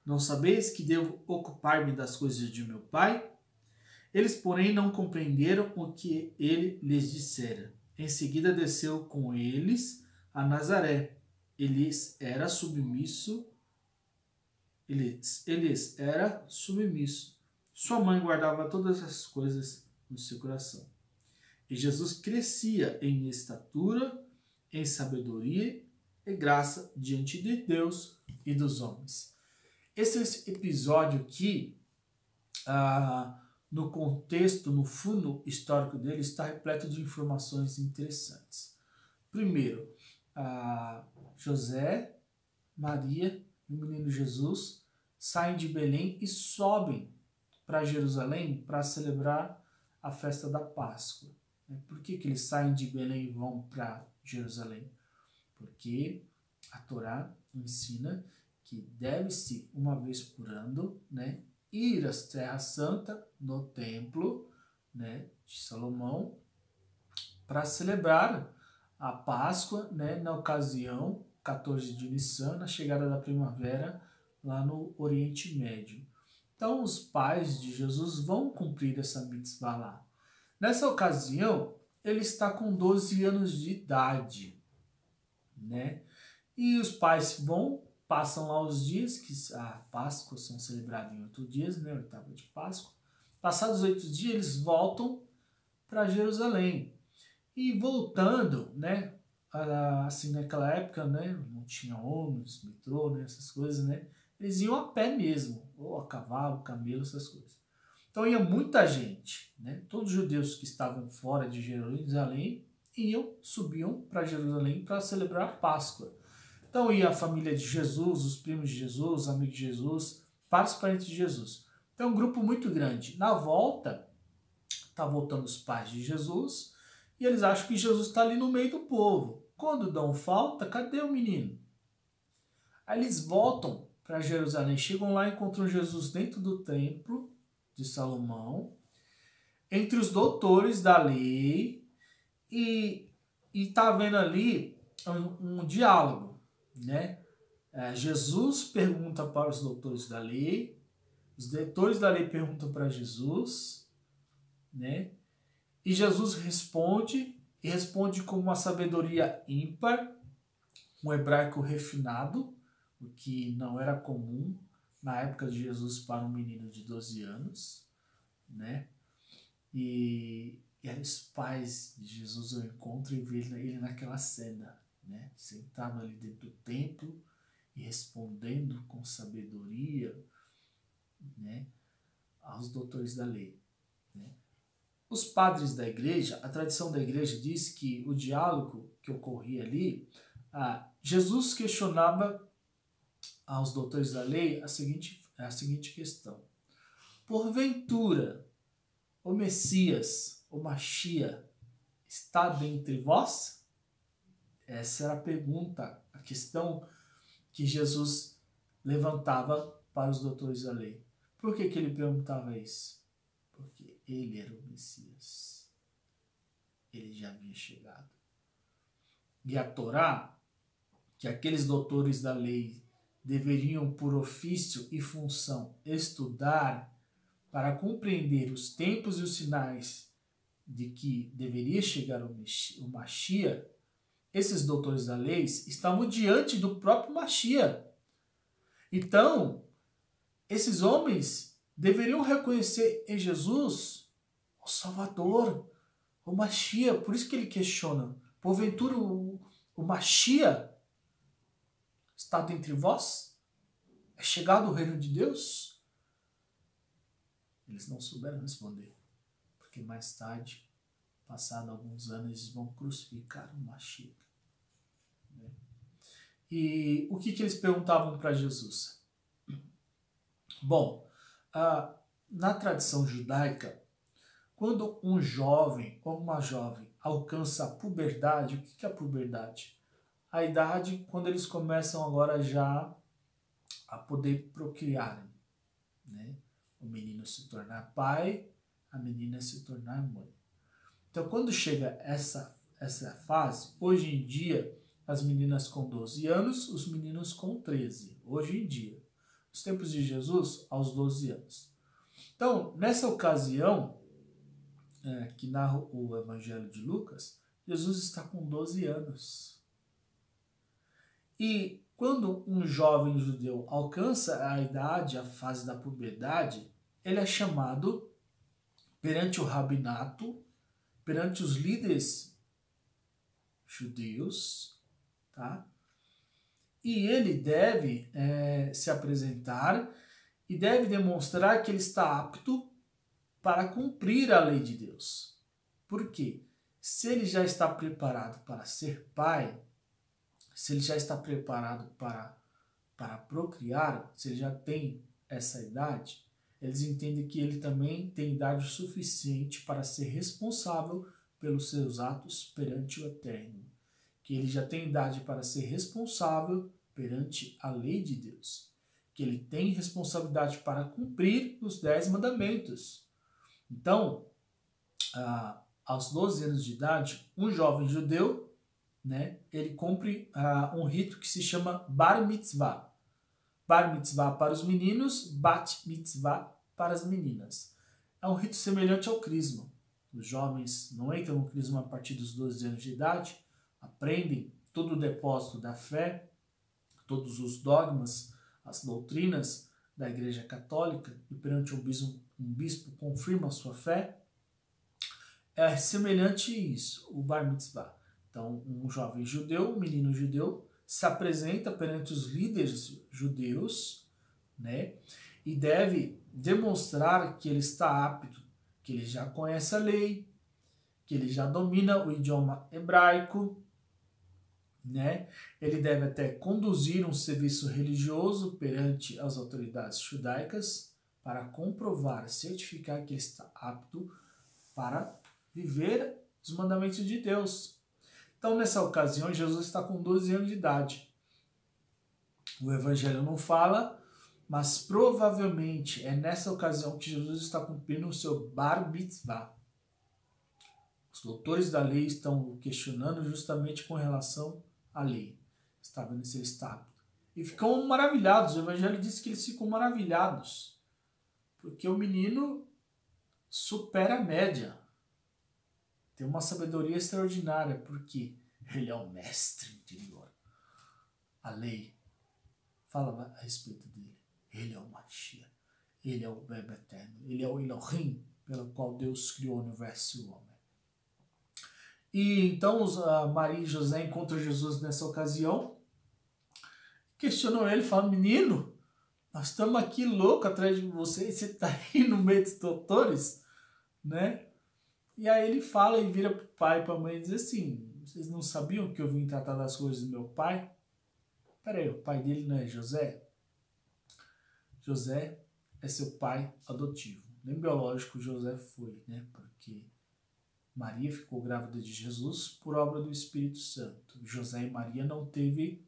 Não sabeis que devo ocupar-me das coisas de meu pai? Eles, porém, não compreenderam o que ele lhes dissera. Em seguida desceu com eles a Nazaré. Eles era submisso. Sua mãe guardava todas as coisas no seu coração. E Jesus crescia em estatura, em sabedoria e graça diante de Deus e dos homens. Esse episódio aqui, no contexto, no fundo histórico dele, está repleto de informações interessantes. Primeiro, José, Maria e o menino Jesus saem de Belém e sobem para Jerusalém para celebrar a festa da Páscoa. Por que eles saem de Belém e vão para Jerusalém? Porque a Torá ensina que deve-se, uma vez por ano, ir à Terra Santa, no templo de Salomão, para celebrar a Páscoa, na ocasião 14 de Nissan, na chegada da primavera lá no Oriente Médio. Então os pais de Jesus vão cumprir essa mitzvah lá. Nessa ocasião, ele está com 12 anos de idade, E os pais passam lá os dias, que a Páscoa são celebrados em 8 dias, oitava de Páscoa. Passados 8 dias, eles voltam para Jerusalém. E voltando, assim, naquela época, não tinha ônibus, metrô, essas coisas, eles iam a pé mesmo, ou a cavalo, camelo, essas coisas. Então ia muita gente, Todos os judeus que estavam fora de Jerusalém subiam para Jerusalém para celebrar a Páscoa. Então ia a família de Jesus, os primos de Jesus, os amigos de Jesus, vários parentes de Jesus. Então é um grupo muito grande. Na volta, tá voltando os pais de Jesus e eles acham que Jesus está ali no meio do povo. Quando dão falta, cadê o menino? Aí eles voltam para Jerusalém, chegam lá e encontram Jesus dentro do templo de Salomão, entre os doutores da lei, e tá vendo ali um diálogo, Jesus pergunta para os doutores da lei, os doutores da lei perguntam para Jesus, e Jesus responde com uma sabedoria ímpar, um hebraico refinado, o que não era comum na época de Jesus para um menino de 12 anos, E aí os pais de Jesus o encontram e vê ele naquela cena, sentado ali dentro do templo e respondendo com sabedoria, aos doutores da lei. Os padres da igreja, a tradição da igreja diz que o diálogo que ocorria ali, Jesus questionava aos doutores da lei a seguinte questão: porventura o Messias, o Machia, está dentre vós? Essa era a pergunta, a questão que Jesus levantava para os doutores da lei. Por que ele perguntava isso? Porque ele era o Messias. Ele já havia chegado. E a Torá, que aqueles doutores da lei deveriam, por ofício e função, estudar para compreender os tempos e os sinais de que deveria chegar o Machia, esses doutores da lei estavam diante do próprio Machia. Então, esses homens deveriam reconhecer em Jesus o Salvador, o Machia. Por isso que ele questiona: porventura o Machia está dentre vós? É chegado o reino de Deus? Eles não souberam responder, porque mais tarde, passado alguns anos, eles vão crucificar o Machia. E o que eles perguntavam para Jesus? Bom, na tradição judaica, Quando um jovem ou uma jovem alcança a puberdade, o que é a puberdade? A idade quando eles começam agora já a poder procriar, né? O menino se tornar pai, a menina se tornar mãe. Então, quando chega essa fase, hoje em dia, as meninas com 12 anos, os meninos com 13, hoje em dia. Nos tempos de Jesus, aos 12 anos. Então, nessa ocasião, que narra o Evangelho de Lucas, Jesus está com 12 anos. E quando um jovem judeu alcança a idade, a fase da puberdade, ele é chamado perante o rabinato, perante os líderes judeus, tá? E ele deve se apresentar e deve demonstrar que ele está apto para cumprir a lei de Deus. Por quê? Se ele já está preparado para ser pai, se ele já está preparado para procriar, se ele já tem essa idade, eles entendem que ele também tem idade suficiente para ser responsável pelos seus atos perante o Eterno. Que ele já tem idade para ser responsável perante a lei de Deus. Que ele tem responsabilidade para cumprir os 10 mandamentos. Então, aos 12 anos de idade, um jovem judeu, né, ele cumpre um rito que se chama Bar Mitzvah. Bar Mitzvah para os meninos, Bat Mitzvah para as meninas. É um rito semelhante ao crisma. Os jovens não entram no crisma a partir dos 12 anos de idade, aprendem todo o depósito da fé, todos os dogmas, as doutrinas da Igreja Católica, e perante um bispo confirma a sua fé. É semelhante a isso, o Bar Mitzvah. Então, um jovem judeu, um menino judeu, se apresenta perante os líderes judeus, né, e deve demonstrar que ele está apto, que ele já conhece a lei, que ele já domina o idioma hebraico, né? Ele deve até conduzir um serviço religioso perante as autoridades judaicas para comprovar, certificar que ele está apto para viver os mandamentos de Deus. Então, nessa ocasião, Jesus está com 12 anos de idade. O Evangelho não fala, mas provavelmente é nessa ocasião que Jesus está cumprindo o seu Bar Mitzvah. Os doutores da lei estão questionando justamente com relação à lei. Está vendo se ele está apto. E ficam maravilhados. O Evangelho diz que eles ficam maravilhados. Porque o menino supera a média. Tem uma sabedoria extraordinária, porque ele é o mestre interior. A lei fala a respeito dele. Ele é o Mashiach. Ele é o Verbo Eterno. Ele é o Elohim, pelo qual Deus criou o universo e o homem. E então Maria e José encontram Jesus nessa ocasião. Questionam ele, falam: menino, nós estamos aqui loucos atrás de você e você está aí no meio dos doutores, né? E aí ele fala e vira para o pai e para a mãe e diz assim: vocês não sabiam que eu vim tratar das coisas do meu pai? Peraí, o pai dele não é José? José é seu pai adotivo. Nem biológico José foi, né? Porque Maria ficou grávida de Jesus por obra do Espírito Santo. José e Maria não teve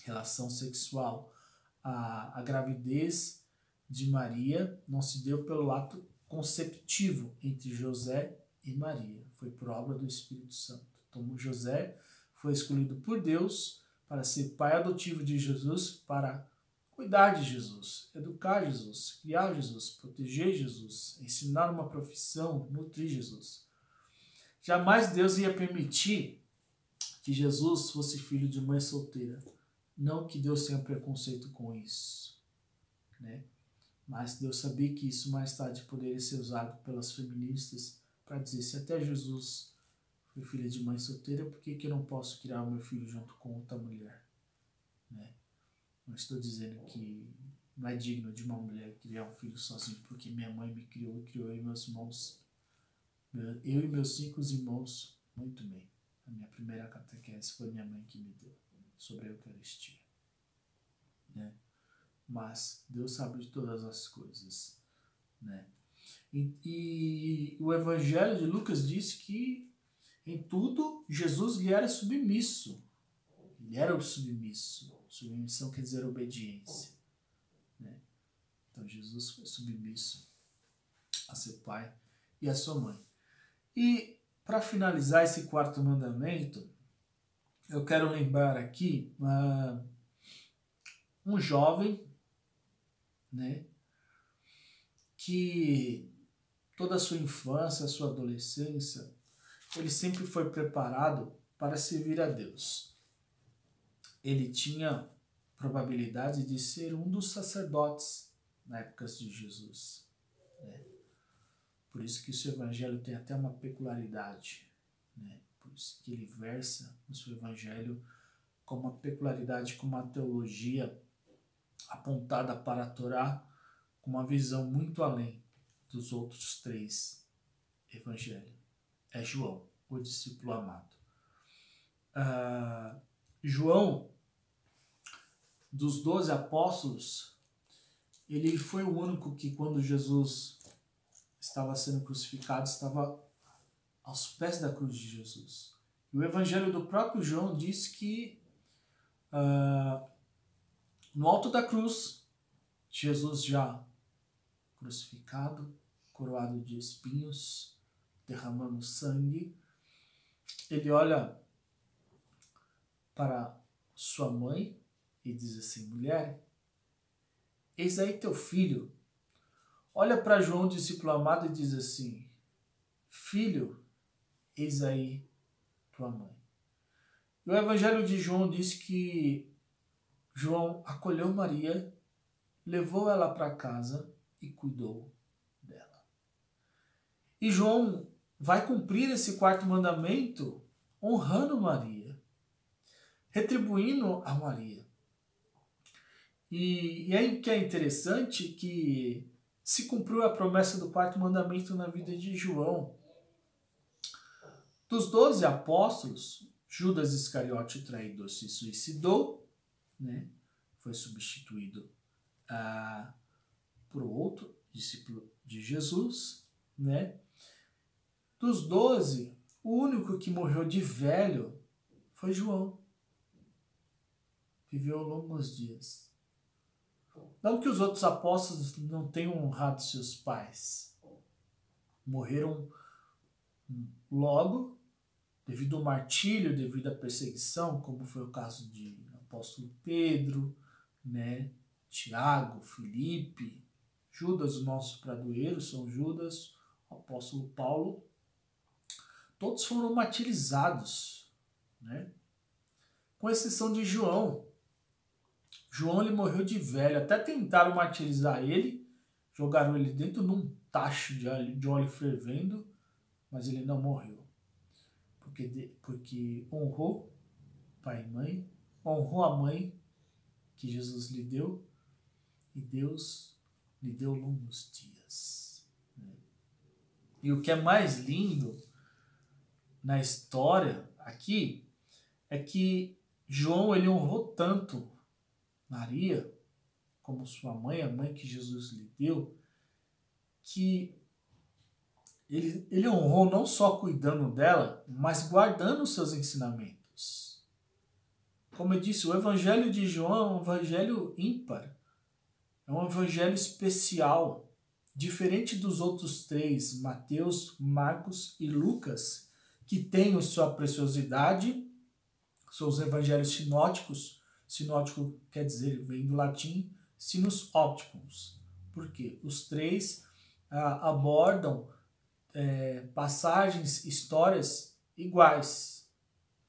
relação sexual. A gravidez de Maria não se deu pelo ato conceptivo entre José e Maria. Foi por obra do Espírito Santo. Então José foi escolhido por Deus para ser pai adotivo de Jesus, para cuidar de Jesus, educar Jesus, criar Jesus, proteger Jesus, ensinar uma profissão, nutrir Jesus. Jamais Deus ia permitir que Jesus fosse filho de mãe solteira. Não que Deus tenha preconceito com isso, né? Mas Deus sabia que isso mais tarde poderia ser usado pelas feministas para dizer: se até Jesus foi filho de mãe solteira, por que eu não posso criar o meu filho junto com outra mulher? Né? Não estou dizendo que não é digno de uma mulher criar um filho sozinho, porque minha mãe me criou e criou eu e meus irmãos. Eu e meus 5 irmãos, muito bem. A minha primeira catequese foi minha mãe que me deu sobre a Eucaristia. Né? Mas Deus sabe de todas as coisas. Né? E o Evangelho de Lucas diz que em tudo Jesus lhe era submisso. Ele era o submisso. Submissão quer dizer obediência, né? Então Jesus foi submisso a seu pai e a sua mãe. E para finalizar esse quarto mandamento, eu quero lembrar aqui um jovem, né, que toda a sua infância, a sua adolescência, ele sempre foi preparado para servir a Deus. Ele tinha probabilidade de ser um dos sacerdotes na época de Jesus, né? Por isso que o seu evangelho tem até uma peculiaridade, né? Por isso que ele versa no seu evangelho com uma peculiaridade, com uma teologia apontada para a Torá, com uma visão muito além dos outros 3 evangelhos. É João, o discípulo amado. João, dos 12 apóstolos, ele foi o único que, quando Jesus estava sendo crucificado, estava aos pés da cruz de Jesus. E o evangelho do próprio João diz que no alto da cruz, Jesus já crucificado, coroado de espinhos, derramando sangue, ele olha para sua mãe e diz assim: mulher, eis aí teu filho. Olha para João, discípulo amado, e diz assim: filho, eis aí tua mãe. E o evangelho de João diz que João acolheu Maria, levou ela para casa e cuidou dela. E João vai cumprir esse quarto mandamento honrando Maria, retribuindo a Maria. E aí que é interessante que se cumpriu a promessa do quarto mandamento na vida de João. Dos 12 apóstolos, Judas Iscariote, o traidor, se suicidou, né? Foi substituído por outro discípulo de Jesus, né? Dos 12, o único que morreu de velho foi João. Viveu longos dias. Não que os outros apóstolos não tenham honrado seus pais. Morreram logo, devido ao martírio, devido à perseguição, como foi o caso de apóstolo Pedro, né? Tiago, Filipe, Judas, o nosso pradoeiro, São Judas, o apóstolo Paulo. Todos foram martirizados, né? Com exceção de João. João, ele morreu de velho. Até tentaram martirizar ele, jogaram ele dentro de um tacho de óleo fervendo, mas ele não morreu. Porque honrou pai e mãe, honrou a mãe que Jesus lhe deu, e Deus lhe deu longos dias. E o que é mais lindo na história aqui é que João, ele honrou tanto Maria como sua mãe, a mãe que Jesus lhe deu, que ele honrou não só cuidando dela, mas guardando os seus ensinamentos. Como eu disse, o evangelho de João é um evangelho ímpar, é um evangelho especial, diferente dos outros 3, Mateus, Marcos e Lucas, que têm sua preciosidade, são os evangelhos sinóticos. Sinótico quer dizer, vem do latim, sinus opticus. Por quê? Os 3 abordam passagens, histórias iguais,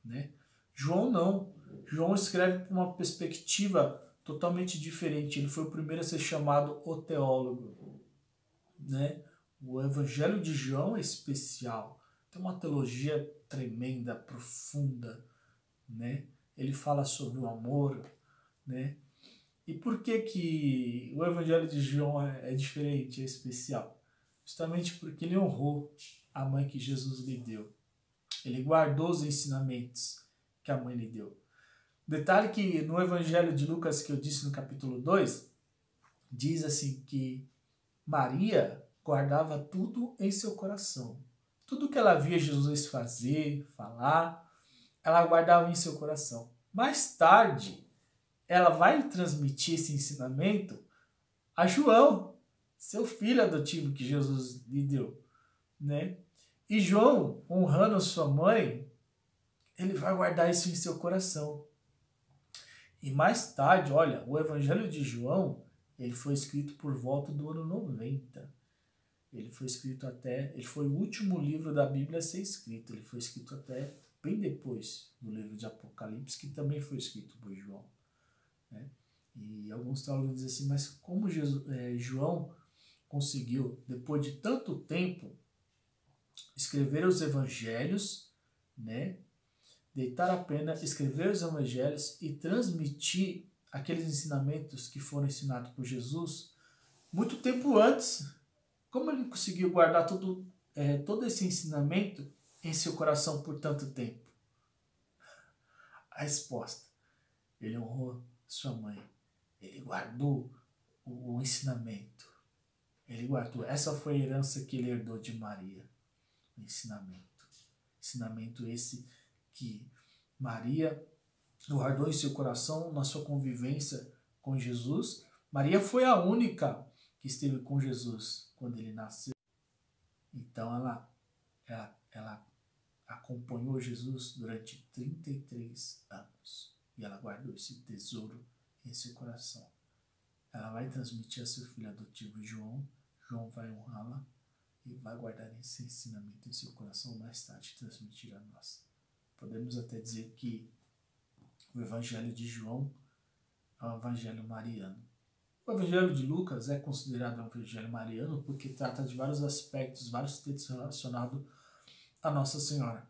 né? João não. João escreve com uma perspectiva totalmente diferente. Ele foi o primeiro a ser chamado o teólogo, né? O evangelho de João é especial. Tem uma teologia tremenda, profunda, né? Ele fala sobre o amor, né? E por que o evangelho de João é diferente, é especial? Justamente porque ele honrou a mãe que Jesus lhe deu. Ele guardou os ensinamentos que a mãe lhe deu. Detalhe que no evangelho de Lucas, que eu disse no capítulo 2, diz assim que Maria, guardava tudo em seu coração. Tudo que ela via Jesus fazer, falar, ela guardava em seu coração. Mais tarde, ela vai transmitir esse ensinamento a João, seu filho adotivo que Jesus lhe deu, né? E João, honrando sua mãe, ele vai guardar isso em seu coração. E mais tarde, olha, o Evangelho de João, ele foi escrito por volta do ano 90. Ele foi o último livro da Bíblia a ser escrito. Ele foi escrito até bem depois do livro de Apocalipse, que também foi escrito por João, né? E alguns teólogos dizem assim, mas como João conseguiu, depois de tanto tempo, escrever os evangelhos, né? Deitar a pena, escrever os evangelhos e transmitir aqueles ensinamentos que foram ensinados por Jesus muito tempo antes. Como ele conseguiu guardar todo esse ensinamento em seu coração por tanto tempo? A resposta: ele honrou sua mãe. Ele guardou o ensinamento. Ele guardou. Essa foi a herança que ele herdou de Maria. O ensinamento. Ensinamento esse que Maria guardou em seu coração na sua convivência com Jesus. Maria foi a única que esteve com Jesus quando ele nasceu. Então ela acompanhou Jesus durante 33 anos. E ela guardou esse tesouro em seu coração. Ela vai transmitir a seu filho adotivo João. João vai honrá-la e vai guardar esse ensinamento em seu coração, mais tarde transmitir a nós. Podemos até dizer que o Evangelho de João é um Evangelho mariano. O Evangelho de Lucas é considerado um Evangelho mariano porque trata de vários aspectos, vários textos relacionados a Nossa Senhora.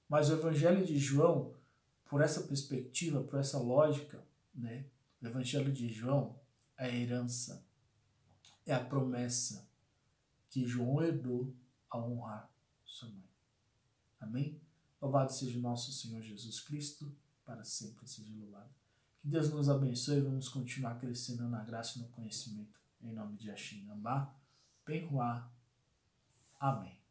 Mas o Evangelho de João, por essa perspectiva, por essa lógica, né, o Evangelho de João é a herança, é a promessa que João herdou ao honrar sua mãe. Amém? Louvado seja o nosso Senhor Jesus Cristo, para sempre seja louvado. Que Deus nos abençoe e vamos continuar crescendo na graça e no conhecimento. Em nome de Yashin Ambá, Penhuá. Amém.